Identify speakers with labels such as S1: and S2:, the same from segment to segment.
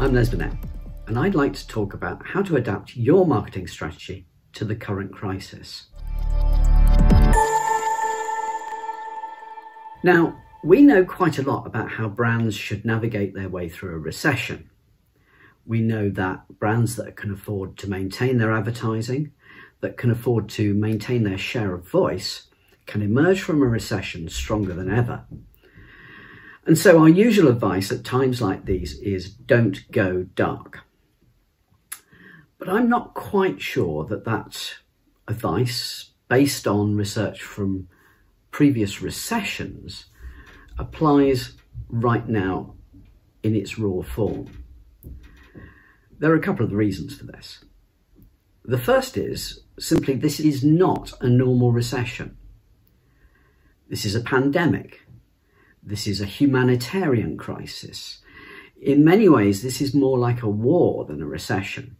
S1: I'm Les Burnett, and I'd like to talk about how to adapt your marketing strategy to the current crisis. Now, we know quite a lot about how brands should navigate their way through a recession. We know that brands that can afford to maintain their advertising, that can afford to maintain their share of voice, can emerge from a recession stronger than ever. And so our usual advice at times like these is don't go dark. But I'm not quite sure that that advice, based on research from previous recessions, applies right now in its raw form. There are a couple of reasons for this. The first is simply this is not a normal recession. This is a pandemic. This is a humanitarian crisis. In many ways, this is more like a war than a recession.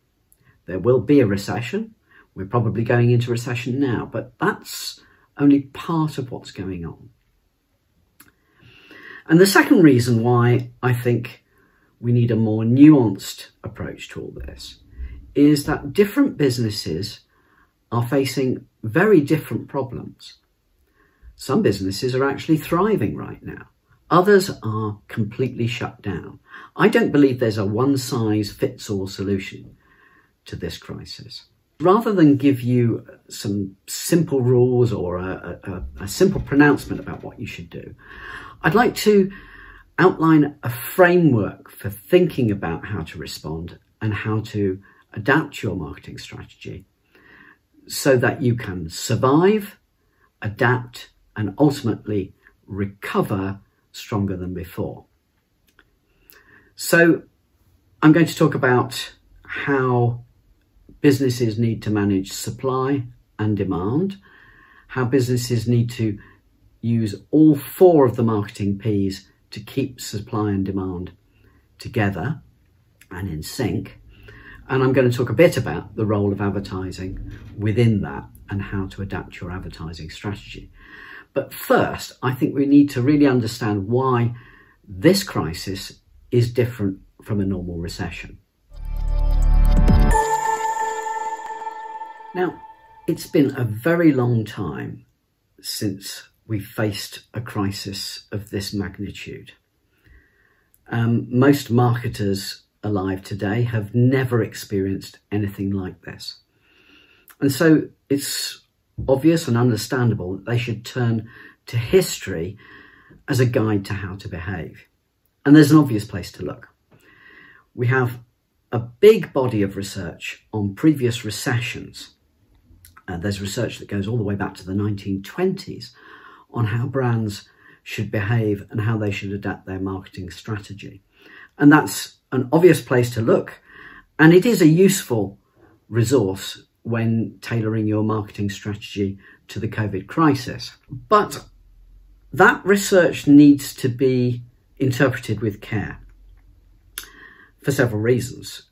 S1: There will be a recession. We're probably going into recession now, but that's only part of what's going on. And the second reason why I think we need a more nuanced approach to all this is that different businesses are facing very different problems. Some businesses are actually thriving right now. Others are completely shut down. I don't believe there's a one-size-fits-all solution to this crisis. Rather than give you some simple rules or a simple pronouncement about what you should do, I'd like to outline a framework for thinking about how to respond and how to adapt your marketing strategy so that you can survive, adapt, and ultimately recover stronger than before. So I'm going to talk about how businesses need to manage supply and demand, how businesses need to use all four of the marketing P's to keep supply and demand together and in sync. And I'm going to talk a bit about the role of advertising within that and how to adapt your advertising strategy. But first, I think we need to really understand why this crisis is different from a normal recession. Now, it's been a very long time since we faced a crisis of this magnitude. Most marketers alive today have never experienced anything like this. And so it's obvious and understandable that they should turn to history as a guide to how to behave. And there's an obvious place to look. We have a big body of research on previous recessions. There's research that goes all the way back to the 1920s on how brands should behave and how they should adapt their marketing strategy. And that's an obvious place to look. And it is a useful resource when tailoring your marketing strategy to the COVID crisis. But that research needs to be interpreted with care for several reasons.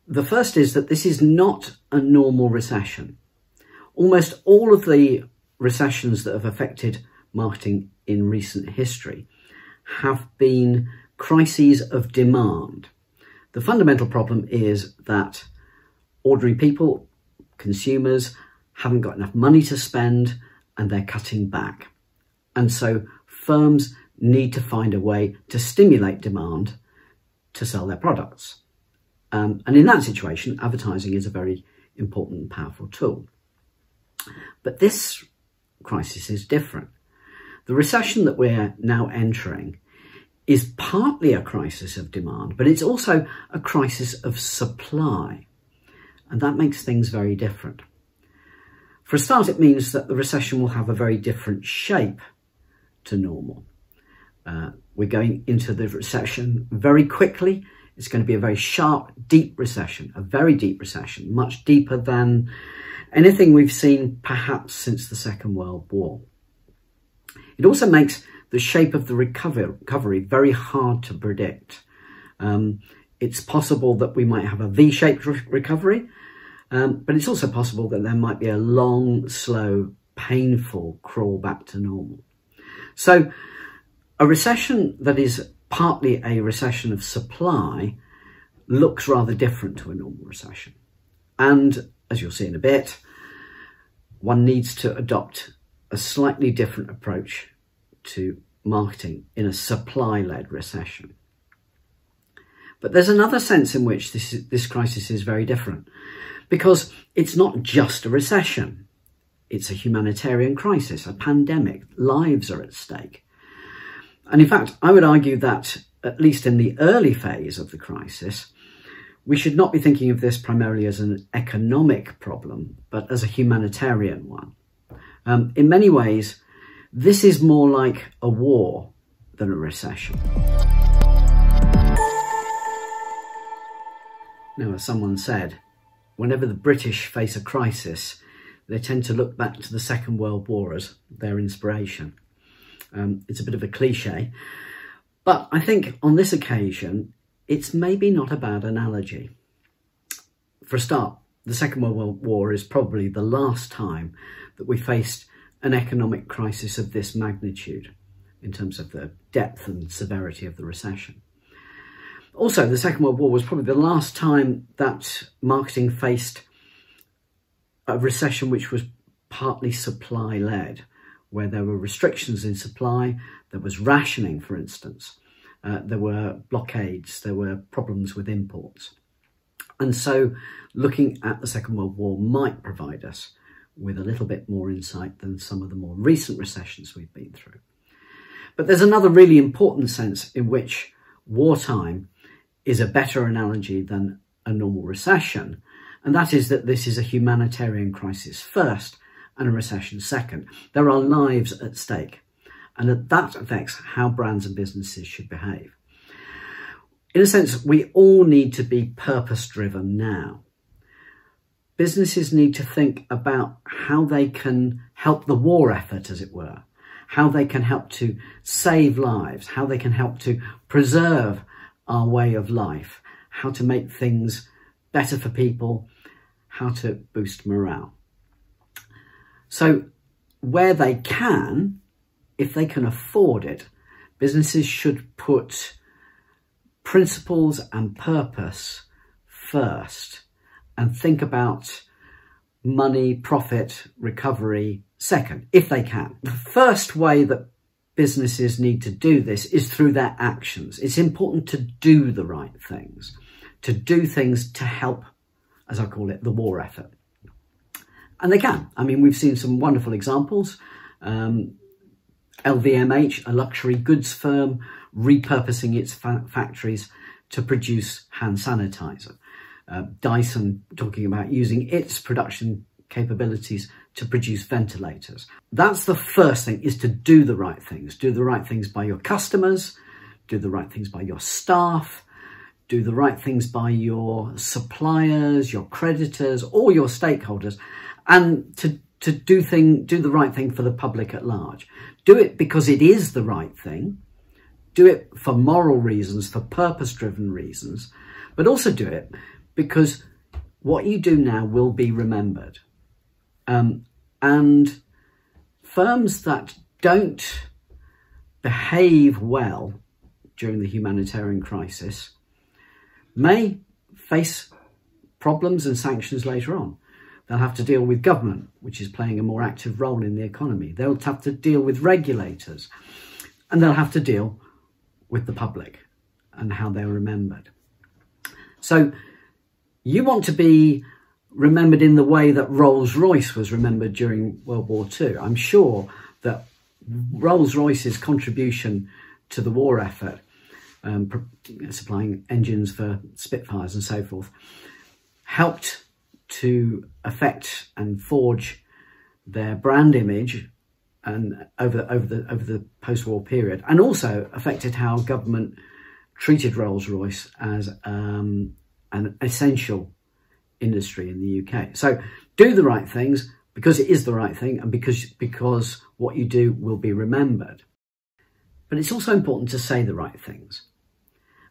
S1: The first is that this is not a normal recession. Almost all of the recessions that have affected marketing in recent history have been crises of demand. The fundamental problem is that ordinary people, consumers, haven't got enough money to spend and they're cutting back. And so firms need to find a way to stimulate demand to sell their products. And in that situation, advertising is a very important and powerful tool. But this crisis is different. The recession that we're now entering is partly a crisis of demand, but it's also a crisis of supply. And that makes things very different. For a start, it means that the recession will have a very different shape to normal. We're going into the recession very quickly. It's going to be a very sharp, deep recession, a very deep recession, much deeper than anything we've seen perhaps since the Second World War. It also makes the shape of the recovery very hard to predict. It's possible that we might have a V-shaped recovery, but it's also possible that there might be a long, slow, painful crawl back to normal. So a recession that is partly a recession of supply looks rather different to a normal recession. And as you'll see in a bit, one needs to adopt a slightly different approach to marketing in a supply-led recession. But there's another sense in which this crisis is very different, because it's not just a recession. It's a humanitarian crisis, a pandemic. Lives are at stake. And in fact, I would argue that, at least in the early phase of the crisis, we should not be thinking of this primarily as an economic problem, but as a humanitarian one. In many ways, this is more like a war than a recession. Now, as someone said, whenever the British face a crisis, they tend to look back to the Second World War as their inspiration. It's a bit of a cliche, but I think on this occasion, it's maybe not a bad analogy. For a start, the Second World War is probably the last time that we faced an economic crisis of this magnitude in terms of the depth and severity of the recession. Also, the Second World War was probably the last time that marketing faced a recession which was partly supply-led, where there were restrictions in supply, there was rationing, for instance, there were blockades, there were problems with imports. And so looking at the Second World War might provide us with a little bit more insight than some of the more recent recessions we've been through. But there's another really important sense in which wartime is a better analogy than a normal recession, and that is that this is a humanitarian crisis first and a recession second. There are lives at stake, and that affects how brands and businesses should behave. In a sense, we all need to be purpose-driven now. Businesses need to think about how they can help the war effort, as it were, how they can help to save lives, how they can help to preserve our way of life, how to make things better for people, how to boost morale. So where they can, if they can afford it, businesses should put principles and purpose first and think about money, profit, recovery second, if they can. The first way that businesses need to do this is through their actions. It's important to do the right things, to do things to help, as I call it, the war effort. And they can. I mean, we've seen some wonderful examples. LVMH, a luxury goods firm, repurposing its factories to produce hand sanitizer. Dyson talking about using its production capabilities to produce ventilators. That's the first thing, is to do the right things. Do the right things by your customers, do the right things by your staff, do the right things by your suppliers, your creditors, all your stakeholders, and to do the right thing for the public at large. Do it because it is the right thing. Do it for moral reasons, for purpose-driven reasons, but also do it because what you do now will be remembered. And firms that don't behave well during the humanitarian crisis may face problems and sanctions later on. They'll have to deal with government, which is playing a more active role in the economy. They'll have to deal with regulators, and they'll have to deal with the public and how they're remembered. So you want to be remembered in the way that Rolls-Royce was remembered during World War II. I'm sure that Rolls-Royce's contribution to the war effort, supplying engines for Spitfires and so forth, helped to affect and forge their brand image and over the post-war period, and also affected how government treated Rolls-Royce as an essential industry in the UK. So do the right things because it is the right thing, and because what you do will be remembered. But it's also important to say the right things.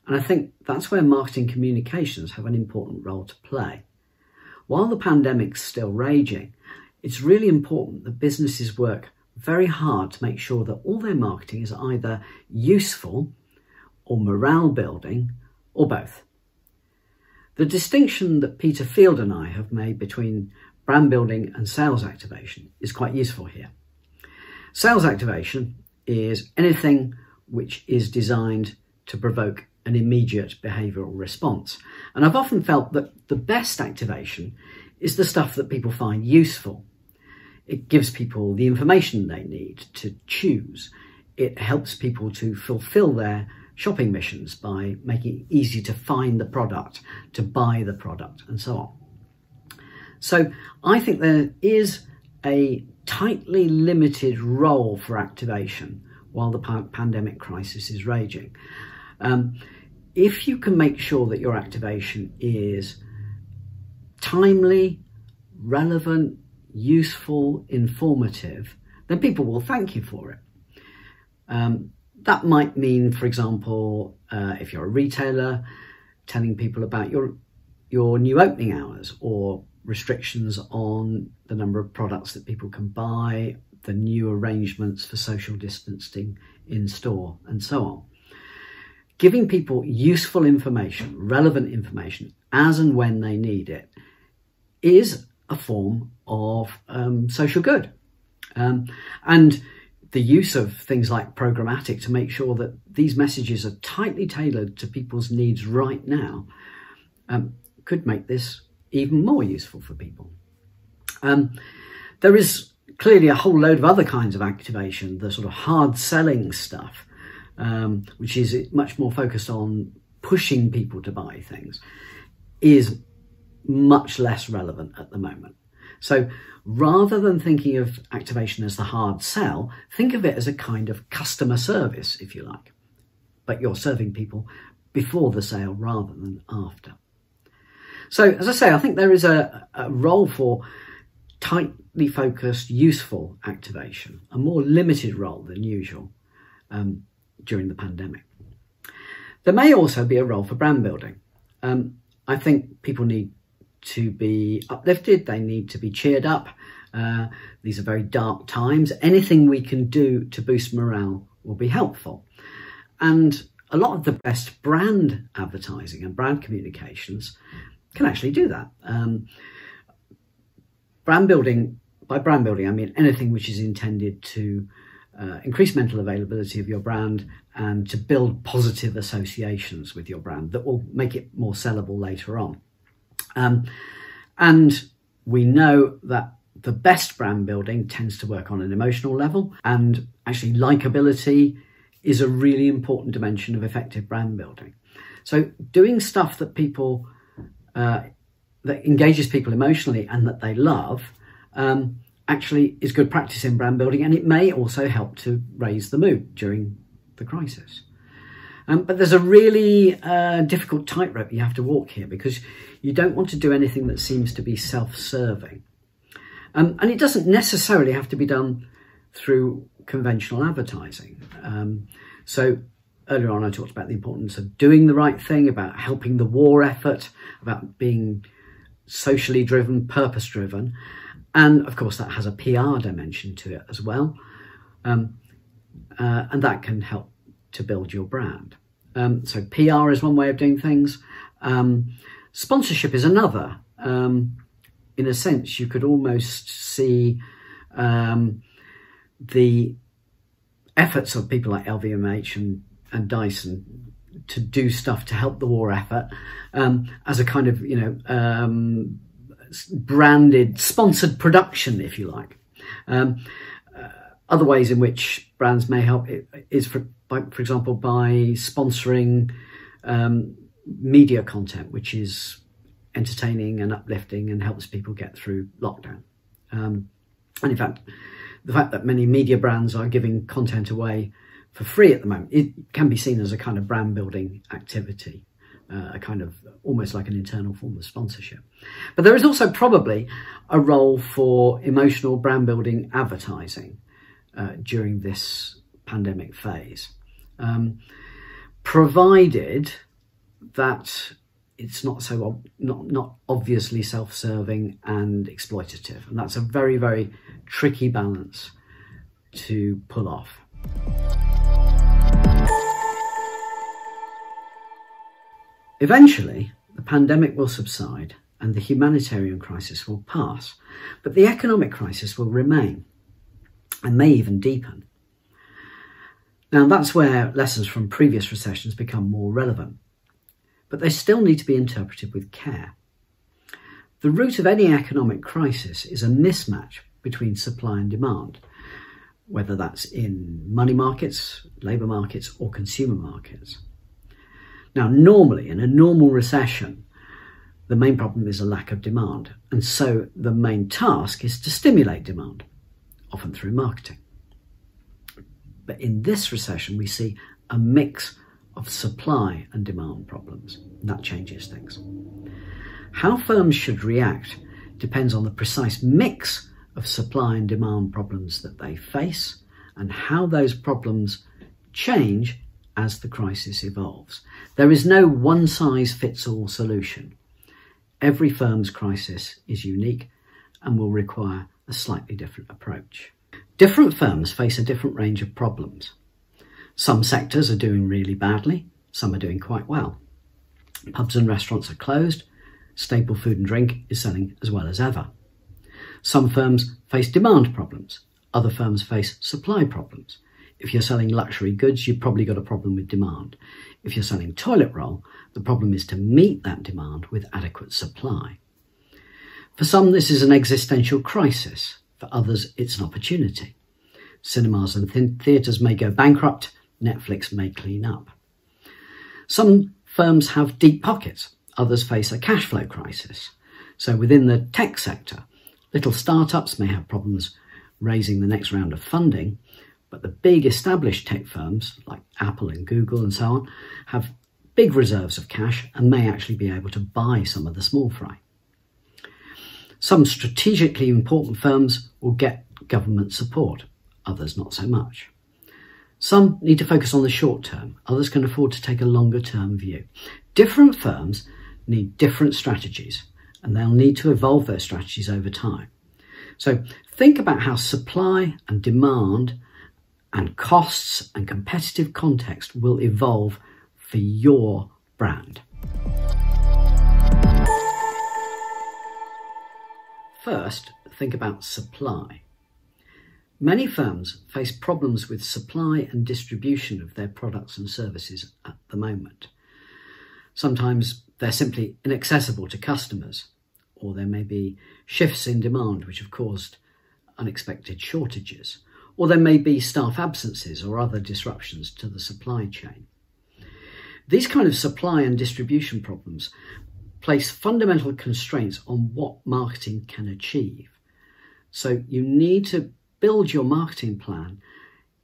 S1: And I think that's where marketing communications have an important role to play. While the pandemic's still raging, it's really important that businesses work very hard to make sure that all their marketing is either useful or morale building or both. The distinction that Peter Field and I have made between brand building and sales activation is quite useful here. Sales activation is anything which is designed to provoke an immediate behavioural response. And I've often felt that the best activation is the stuff that people find useful. It gives people the information they need to choose. It helps people to fulfil their shopping missions by making it easy to find the product, to buy the product, and so on. So I think there is a tightly limited role for activation while the pandemic crisis is raging. If you can make sure that your activation is timely, relevant, useful, informative, then people will thank you for it. That might mean, for example, if you're a retailer, telling people about your new opening hours, or restrictions on the number of products that people can buy, the new arrangements for social distancing in store, and so on. Giving people useful information, relevant information, as and when they need it, is a form of social good. And the use of things like programmatic to make sure that these messages are tightly tailored to people's needs right now could make this even more useful for people. There is clearly a whole load of other kinds of activation, the sort of hard selling stuff, which is much more focused on pushing people to buy things, is much less relevant at the moment. So rather than thinking of activation as the hard sell, think of it as a kind of customer service, if you like, but you're serving people before the sale rather than after. So, as I say, I think there is a role for tightly focused, useful activation, a more limited role than usual during the pandemic. There may also be a role for brand building. I think people need to be uplifted, they need to be cheered up. These are very dark times. Anything we can do to boost morale will be helpful. And a lot of the best brand advertising and brand communications can actually do that. Brand building, by brand building, I mean anything which is intended to increase mental availability of your brand and to build positive associations with your brand that will make it more sellable later on. And we know that the best brand building tends to work on an emotional level, and actually likability is a really important dimension of effective brand building. So doing stuff that people that engages people emotionally and that they love actually is good practice in brand building, and it may also help to raise the mood during the crisis. But there's a really difficult tightrope you have to walk here, because you don't want to do anything that seems to be self-serving. And it doesn't necessarily have to be done through conventional advertising. So earlier on I talked about the importance of doing the right thing, about helping the war effort, about being socially driven, purpose-driven. And of course that has a PR dimension to it as well. And that can help to build your brand. So PR is one way of doing things. Sponsorship is another. In a sense, you could almost see the efforts of people like LVMH and Dyson to do stuff to help the war effort as a kind of, branded, sponsored production, if you like. Other ways in which brands may help is, for example, by sponsoring media content, which is entertaining and uplifting and helps people get through lockdown. And in fact, the fact that many media brands are giving content away for free at the moment, it can be seen as a kind of brand building activity, a kind of almost like an internal form of sponsorship. But there is also probably a role for emotional brand building advertising during this pandemic phase, provided that it's not obviously self-serving and exploitative. And that's a very, very tricky balance to pull off. Eventually, The pandemic will subside and the humanitarian crisis will pass, but the economic crisis will remain and may even deepen. Now, that's where lessons from previous recessions become more relevant, but they still need to be interpreted with care. The root of any economic crisis is a mismatch between supply and demand, whether that's in money markets, labour markets, or consumer markets. Now, normally, in a normal recession, the main problem is a lack of demand, and so the main task is to stimulate demand, often through marketing. But in this recession, we see a mix of supply and demand problems, and that changes things. How firms should react depends on the precise mix of supply and demand problems that they face and how those problems change as the crisis evolves. There is no one-size-fits-all solution. Every firm's crisis is unique and will require a slightly different approach. Different firms face a different range of problems. Some sectors are doing really badly, some are doing quite well. Pubs and restaurants are closed, staple food and drink is selling as well as ever. Some firms face demand problems, other firms face supply problems. If you're selling luxury goods, you've probably got a problem with demand. If you're selling toilet roll, the problem is to meet that demand with adequate supply. For some, this is an existential crisis. For others, it's an opportunity. Cinemas and theatres may go bankrupt, Netflix may clean up. Some firms have deep pockets, others face a cash flow crisis. So within the tech sector, little startups may have problems raising the next round of funding, but the big established tech firms like Apple and Google and so on have big reserves of cash and may actually be able to buy some of the small fry. Some strategically important firms will get government support, others not so much. Some need to focus on the short term, others can afford to take a longer term view. Different firms need different strategies and they'll need to evolve their strategies over time. So think about how supply and demand and costs and competitive context will evolve for your brand. First, think about supply. Many firms face problems with supply and distribution of their products and services at the moment. Sometimes they're simply inaccessible to customers, or there may be shifts in demand which have caused unexpected shortages, or there may be staff absences or other disruptions to the supply chain. These kind of supply and distribution problems place fundamental constraints on what marketing can achieve. So you need to build your marketing plan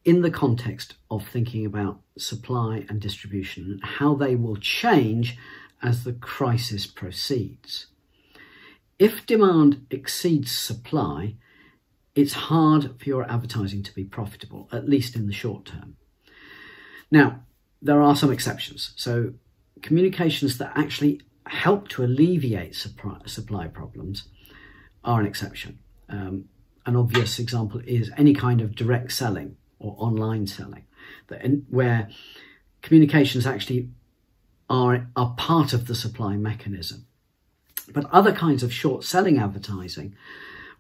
S1: in the context of thinking about supply and distribution and how they will change as the crisis proceeds. If demand exceeds supply, it's hard for your advertising to be profitable, at least in the short term. Now, there are some exceptions. So communications that actually help to alleviate supply problems are an exception. An obvious example is any kind of direct selling or online selling, where communications actually are part of the supply mechanism. But other kinds of short selling advertising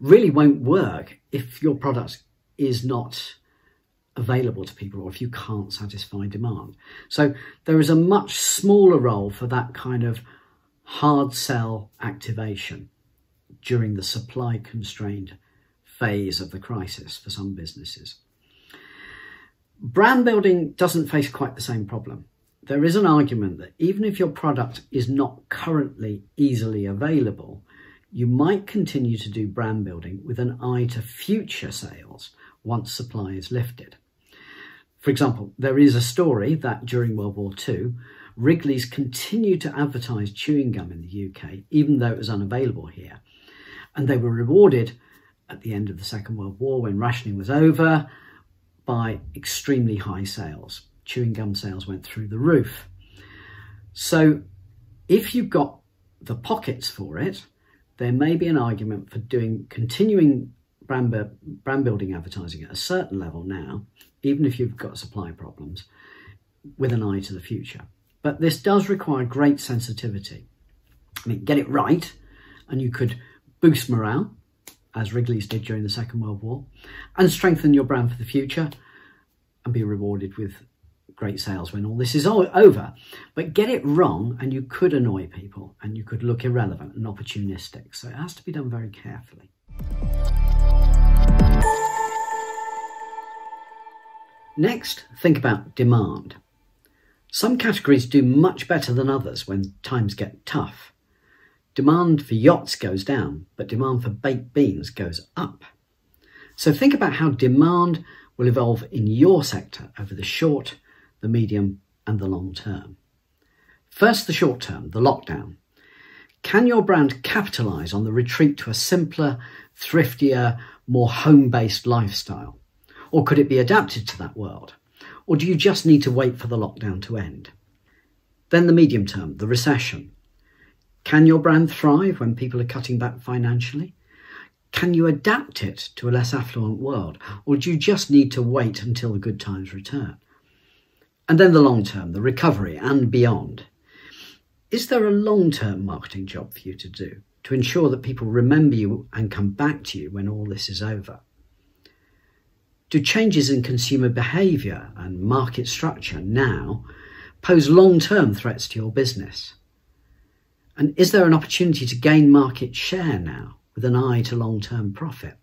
S1: really won't work if your product is not available to people or if you can't satisfy demand. So there is a much smaller role for that kind of hard sell activation during the supply constrained phase of the crisis for some businesses. Brand building doesn't face quite the same problem. There is an argument that even if your product is not currently easily available, you might continue to do brand building with an eye to future sales once supply is lifted. For example, there is a story that during World War II, Wrigley's continued to advertise chewing gum in the UK, even though it was unavailable here. And they were rewarded at the end of the Second World War, when rationing was over, by extremely high sales. Chewing gum sales went through the roof. So if you've got the pockets for it, there may be an argument for continuing brand building advertising at a certain level now, even if you've got supply problems, with an eye to the future. But this does require great sensitivity. I mean, get it right and you could boost morale, as Wrigley's did during the Second World War, and strengthen your brand for the future and be rewarded with great sales when all this is over. But get it wrong and you could annoy people and you could look irrelevant and opportunistic. So it has to be done very carefully. Next, think about demand. Some categories do much better than others when times get tough. Demand for yachts goes down, but demand for baked beans goes up. So think about how demand will evolve in your sector over the short, the medium and the long term. First, the short term, the lockdown. Can your brand capitalise on the retreat to a simpler, thriftier, more home-based lifestyle? Or could it be adapted to that world? Or do you just need to wait for the lockdown to end? Then the medium term, the recession. Can your brand thrive when people are cutting back financially? Can you adapt it to a less affluent world? Or do you just need to wait until the good times return? And then the long term, the recovery and beyond. Is there a long-term marketing job for you to do to ensure that people remember you and come back to you when all this is over? Do changes in consumer behaviour and market structure now pose long-term threats to your business? And is there an opportunity to gain market share now with an eye to long-term profit?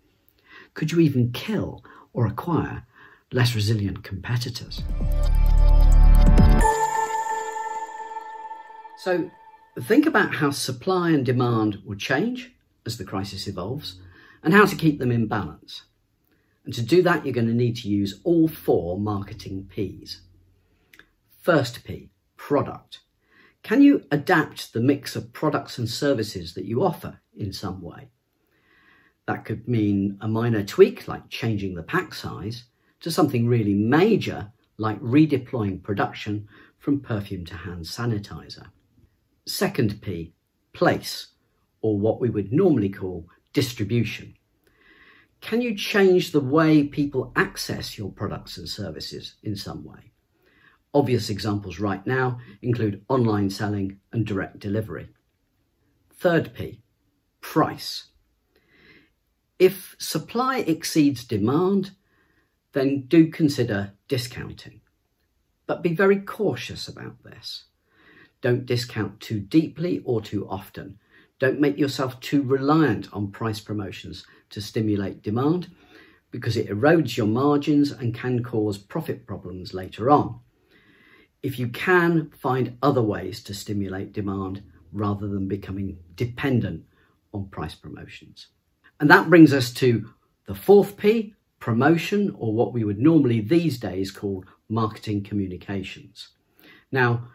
S1: Could you even kill or acquire less resilient competitors? So think about how supply and demand will change as the crisis evolves and how to keep them in balance. And to do that, you're going to need to use all 4 marketing P's. First P, product. Can you adapt the mix of products and services that you offer in some way? That could mean a minor tweak like changing the pack size to something really major like redeploying production from perfume to hand sanitizer. Second P, place, or what we would normally call distribution. Can you change the way people access your products and services in some way? Obvious examples right now include online selling and direct delivery. Third P, price. If supply exceeds demand, then do consider discounting. But be very cautious about this. Don't discount too deeply or too often. Don't make yourself too reliant on price promotions to stimulate demand, because it erodes your margins and can cause profit problems later on. If you can, find other ways to stimulate demand rather than becoming dependent on price promotions. And that brings us to the 4th P, promotion, or what we would normally these days call marketing communications. Now,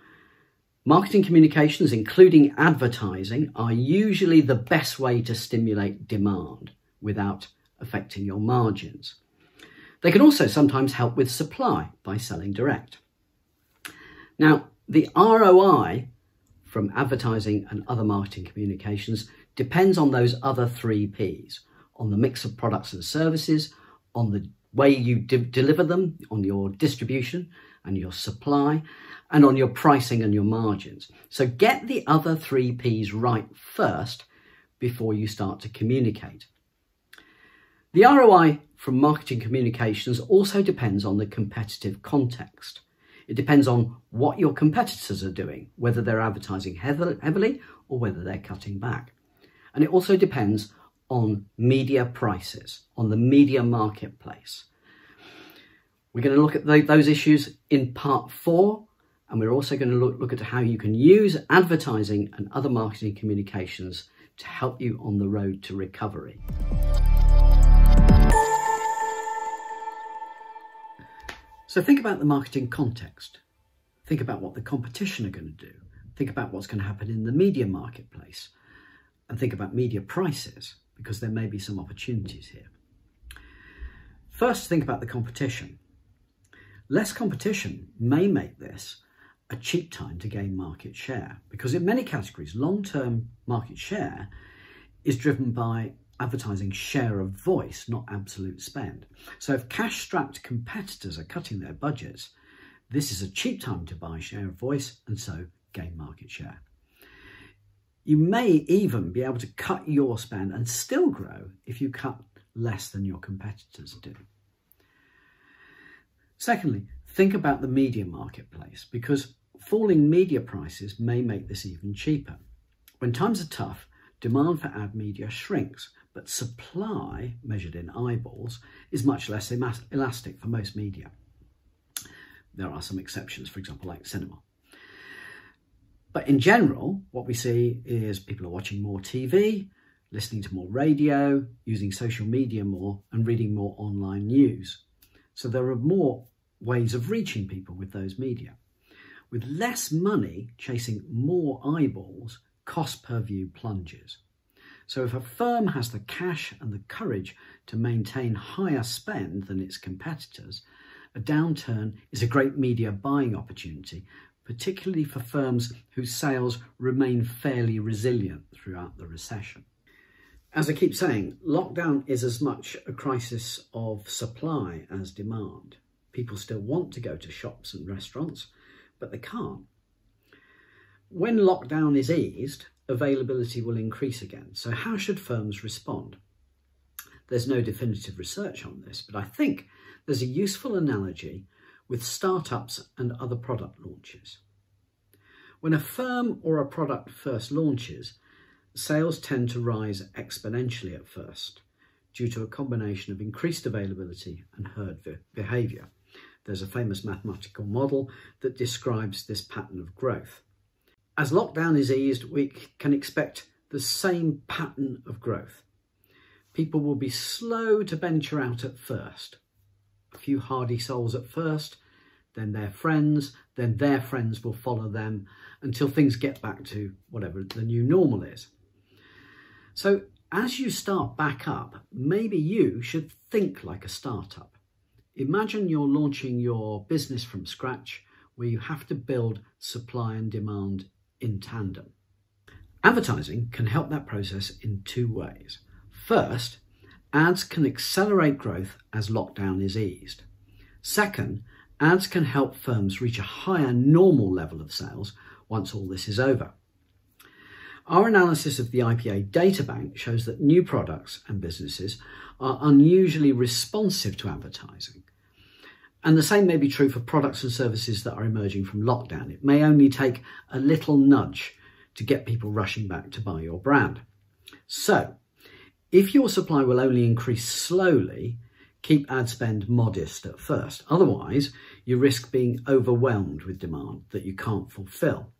S1: marketing communications, including advertising, are usually the best way to stimulate demand without affecting your margins. They can also sometimes help with supply by selling direct. Now, the ROI from advertising and other marketing communications depends on those other 3 Ps, on the mix of products and services, on the way you deliver them, on your distribution and your supply, and on your pricing and your margins. So get the other 3 Ps right first before you start to communicate. The ROI from marketing communications also depends on the competitive context. It depends on what your competitors are doing, whether they're advertising heavily or whether they're cutting back. And it also depends on media prices, on the media marketplace. We're going to look at those issues in part 4, and we're also going to look at how you can use advertising and other marketing communications to help you on the road to recovery. So think about the marketing context. Think about what the competition are going to do. Think about what's going to happen in the media marketplace. And think about media prices, because there may be some opportunities here. First, think about the competition. Less competition may make this a cheap time to gain market share, because in many categories, long-term market share is driven by advertising share of voice, not absolute spend. So if cash-strapped competitors are cutting their budgets, – this is a cheap time to buy share of voice and so gain market share. You may even be able to cut your spend and still grow if you cut less than your competitors do. Secondly, think about the media marketplace, because falling media prices may make this even cheaper. When times are tough, demand for ad media shrinks, but supply, measured in eyeballs, is much less elastic for most media. There are some exceptions, for example, like cinema. But in general, what we see is people are watching more TV, listening to more radio, using social media more, and reading more online news. So there are more ways of reaching people with those media. With less money chasing more eyeballs, cost per view plunges. So if a firm has the cash and the courage to maintain higher spend than its competitors, a downturn is a great media buying opportunity, particularly for firms whose sales remain fairly resilient throughout the recession. As I keep saying, lockdown is as much a crisis of supply as demand. People still want to go to shops and restaurants, but they can't. When lockdown is eased, availability will increase again. So how should firms respond? There's no definitive research on this, but I think there's a useful analogy with startups and other product launches. When a firm or a product first launches, sales tend to rise exponentially at first due to a combination of increased availability and herd behaviour. There's a famous mathematical model that describes this pattern of growth. As lockdown is eased, we can expect the same pattern of growth. People will be slow to venture out at first. A few hardy souls at first, then their friends will follow them until things get back to whatever the new normal is. So as you start back up, maybe you should think like a startup. Imagine you're launching your business from scratch, where you have to build supply and demand in tandem. Advertising can help that process in two ways. First, ads can accelerate growth as lockdown is eased. Second, ads can help firms reach a higher normal level of sales once all this is over. Our analysis of the IPA data bank shows that new products and businesses are unusually responsive to advertising. And the same may be true for products and services that are emerging from lockdown. It may only take a little nudge to get people rushing back to buy your brand. So, if your supply will only increase slowly, keep ad spend modest at first. Otherwise, you risk being overwhelmed with demand that you can't fulfill.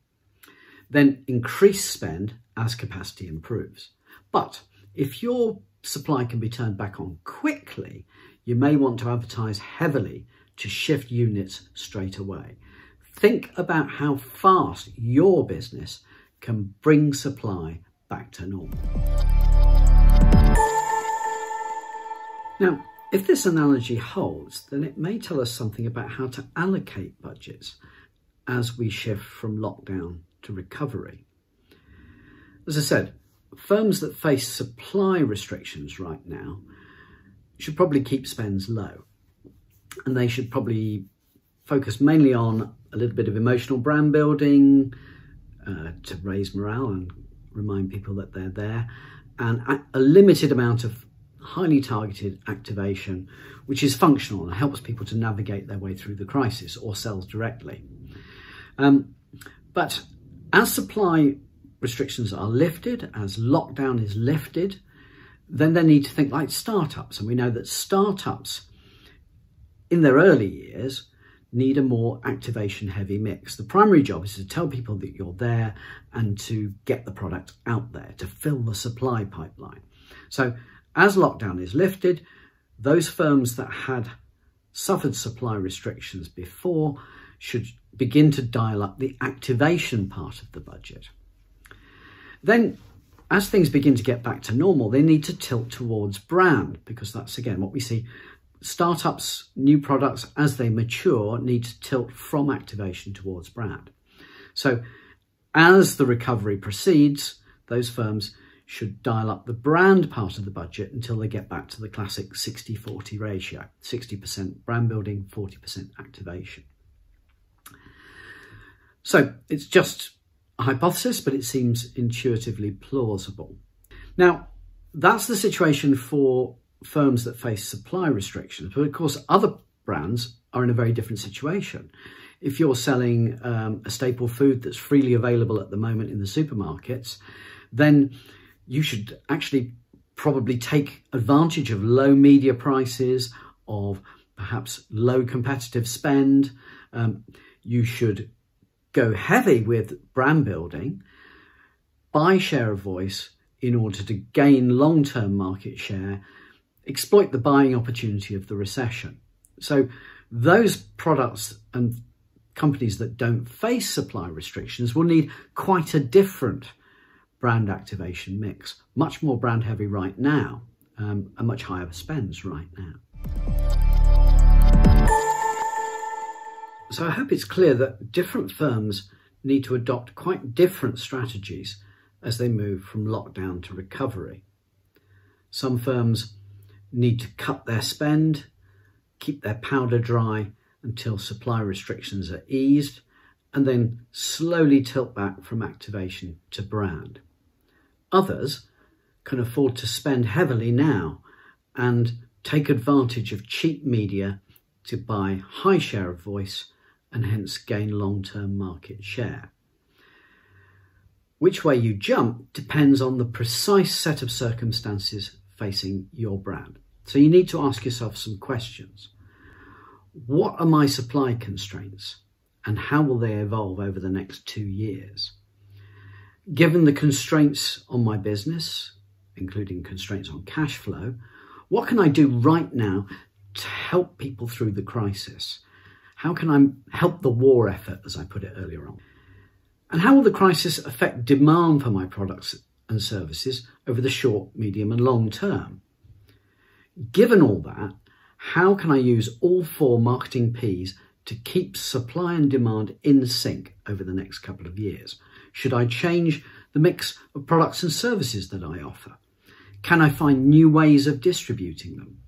S1: Then increase spend as capacity improves. But if your supply can be turned back on quickly, you may want to advertise heavily to shift units straight away. Think about how fast your business can bring supply back to normal. Now, if this analogy holds, then it may tell us something about how to allocate budgets as we shift from lockdown to recovery. As I said, firms that face supply restrictions right now should probably keep spends low, and they should probably focus mainly on a little bit of emotional brand building to raise morale and remind people that they're there, and a limited amount of highly targeted activation, which is functional and helps people to navigate their way through the crisis or sells directly. But as supply restrictions are lifted, as lockdown is lifted, then they need to think like startups. And we know that startups in their early years need a more activation heavy mix. The primary job is to tell people that you're there and to get the product out there, to fill the supply pipeline. So as lockdown is lifted, those firms that had suffered supply restrictions before should begin to dial up the activation part of the budget. Then, as things begin to get back to normal, they need to tilt towards brand, because that's, again, what we see. Startups, new products, as they mature, need to tilt from activation towards brand. So as the recovery proceeds, those firms should dial up the brand part of the budget until they get back to the classic 60-40 ratio, 60% brand building, 40% activation. So it's just hypothesis, but it seems intuitively plausible. Now, that's the situation for firms that face supply restrictions, but of course other brands are in a very different situation. If you're selling a staple food that's freely available at the moment in the supermarkets, then you should actually probably take advantage of low media prices, of perhaps low competitive spend. You should go heavy with brand building, buy share of voice in order to gain long-term market share, exploit the buying opportunity of the recession. So those products and companies that don't face supply restrictions will need quite a different brand activation mix, much more brand heavy right now, and much higher spends right now. So I hope it's clear that different firms need to adopt quite different strategies as they move from lockdown to recovery. Some firms need to cut their spend, keep their powder dry until supply restrictions are eased, and then slowly tilt back from activation to brand. Others can afford to spend heavily now and take advantage of cheap media to buy high share of voice and hence gain long-term market share. Which way you jump depends on the precise set of circumstances facing your brand. So you need to ask yourself some questions. What are my supply constraints and how will they evolve over the next 2 years? Given the constraints on my business, including constraints on cash flow, what can I do right now to help people through the crisis? How can I help the war effort, as I put it earlier on? And how will the crisis affect demand for my products and services over the short, medium and long term? Given all that, how can I use all 4 marketing Ps to keep supply and demand in sync over the next couple of years? Should I change the mix of products and services that I offer? Can I find new ways of distributing them?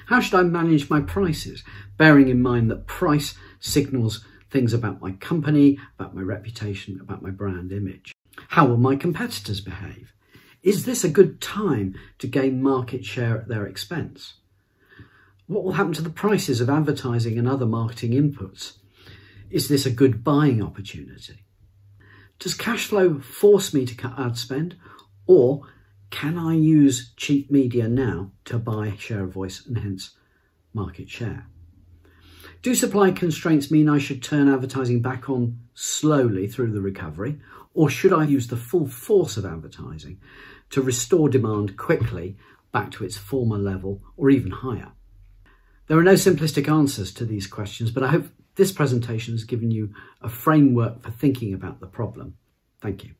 S1: How should I manage my prices, bearing in mind that price signals things about my company, about my reputation, about my brand image? How will my competitors behave? Is this a good time to gain market share at their expense? What will happen to the prices of advertising and other marketing inputs? Is this a good buying opportunity? Does cash flow force me to cut ad spend, or can I use cheap media now to buy share of voice and hence market share? Do supply constraints mean I should turn advertising back on slowly through the recovery, or should I use the full force of advertising to restore demand quickly back to its former level or even higher? There are no simplistic answers to these questions, but I hope this presentation has given you a framework for thinking about the problem. Thank you.